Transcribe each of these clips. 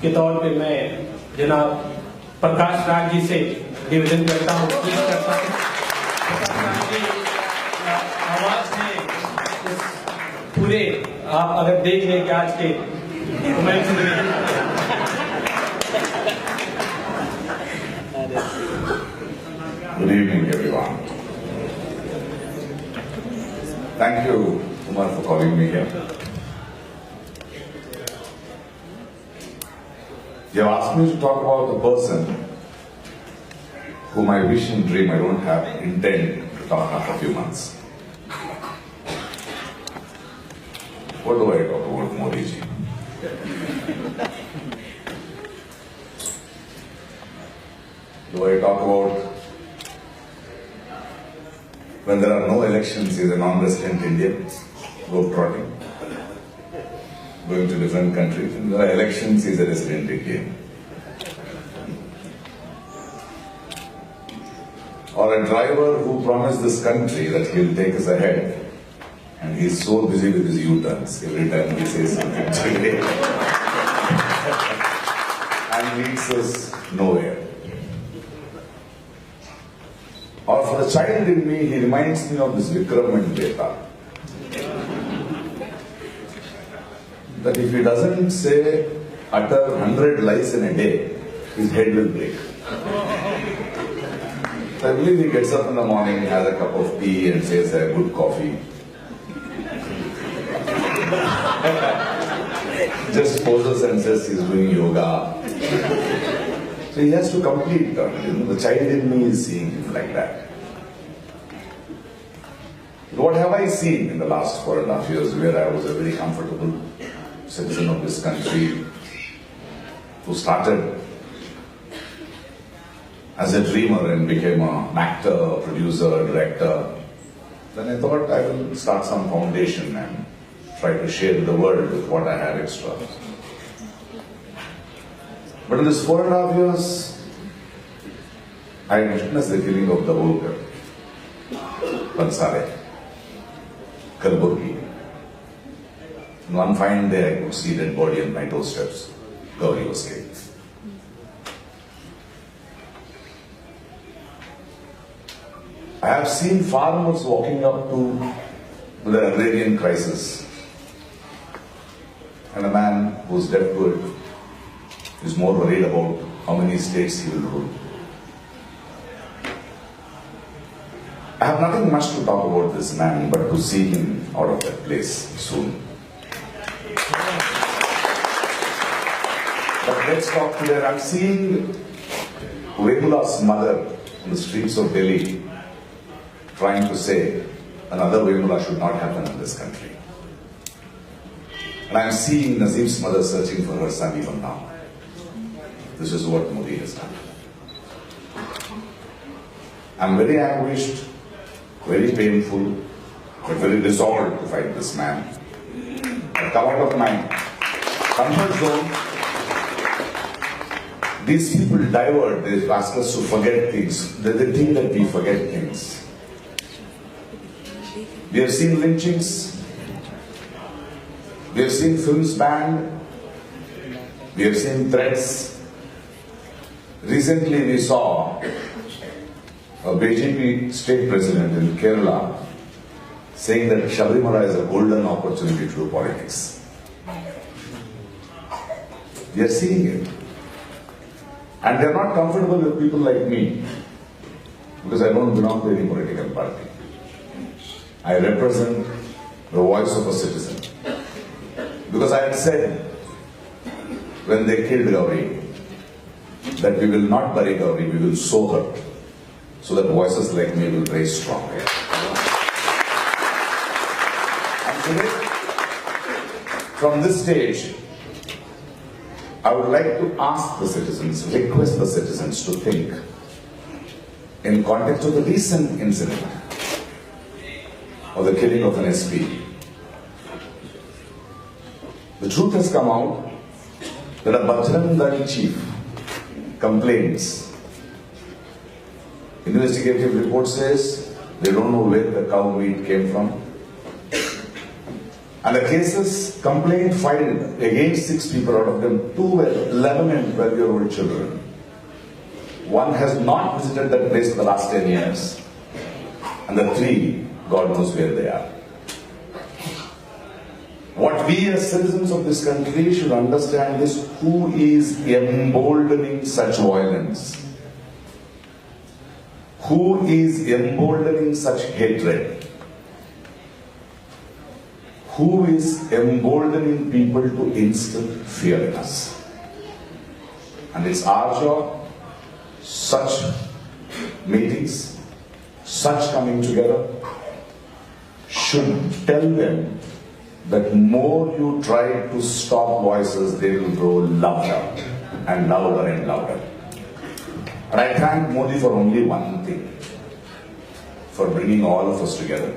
के तौर पे मैं जनाब प्रकाश राज जी से निवेदन करता हूँ, प्रकाश राज जी आवाज में पूरे आप अगर देख लें कि आज के कमेंट्स में Good evening, everyone. Thank you, Kumar, for calling me here. You have asked me to talk about a person whom I wish and dream I don't have intent to talk after a few months. What do I talk about Modi ji? Do I talk about when there are no elections, he is a non-resident Indian, globe-trotting, going to different countries. When there are elections, he is a resident Indian. Or a driver who promised this country that he will take us ahead, and he is so busy with his U-turns every time he says something today and leads us nowhere. Or for the child in me, he reminds me of this Vikram and Beta. That if he doesn't say, utter 100 lies in a day, his head will break. So I believe he gets up in the morning, has a cup of tea and says a good coffee. Just poses and says he's doing yoga. So he has to complete that. The child in me is seeing him like that. What have I seen in the last 4.5 years where I was a very comfortable citizen of this country who started as a dreamer and became an actor, producer, director. Then I thought I will start some foundation and try to share the world with what I had extra. But in this 4.5 years, I witnessed the killing of the Volker, Pansare, Kalburgi. And one fine day I could see that body on my doorsteps. Gauri was killed. I have seen farmers walking up to the agrarian crisis. And a man who is deaf to it is more worried about how many states he will rule. I have nothing much to talk about this man, but to see him out of that place soon. But let's talk today. I'm seeing Vemula's mother in the streets of Delhi trying to say another Vemula should not happen in this country. And I'm seeing Nazim's mother searching for her son even now. This is what Modi has done. I'm very anguished, very painful, but very resolved to fight this man. I come out of my comfort zone. These people divert, they ask us to forget things. They think that we forget things. We have seen lynchings. We have seen films banned. We have seen threats. Recently we saw a BJP state president in Kerala saying that Shabarimala is a golden opportunity to do politics. We are seeing it. And they are not comfortable with people like me because I don't belong to any political party. I represent the voice of a citizen. Because I had said when they killed Gauri that we will not bury Gauri, we will sow her so that voices like me will rise strong. And today, from this stage, I would like to ask the citizens, request the citizens to think in context of the recent incident of the killing of an SP. The truth has come out that a Bajrang chief complains. Investigative report says they don't know where the cow meat came from. And the cases, complaint filed against 6 people, out of them 2 were 11 and 12-year-old children. One has not visited that place for the last 10 years. And the 3, God knows where they are. What we as citizens of this country should understand is who is emboldening such violence. Who is emboldening such hatred? Who is emboldening people to instill fear in us? And it's our job, such meetings, such coming together, should tell them that more you try to stop voices, they will grow louder and louder and louder. And I thank Modi for only one thing, for bringing all of us together.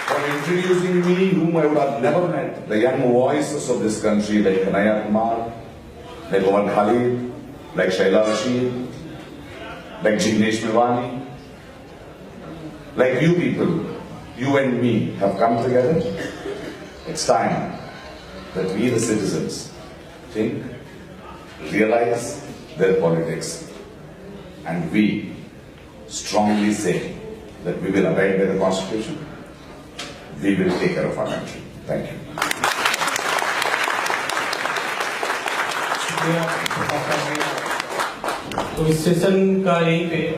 For introducing me, whom I would have never met, the young voices of this country, like Kanaya Kumar, like Omar Khalid, like Shaila Rashid, like Jignesh Mewani, like you people, you and me have come together. It's time that we, the citizens, think, realize their politics, and we strongly say that we will abide by the Constitution. We will take care of our country. Thank you. तो इस session का यहीं पे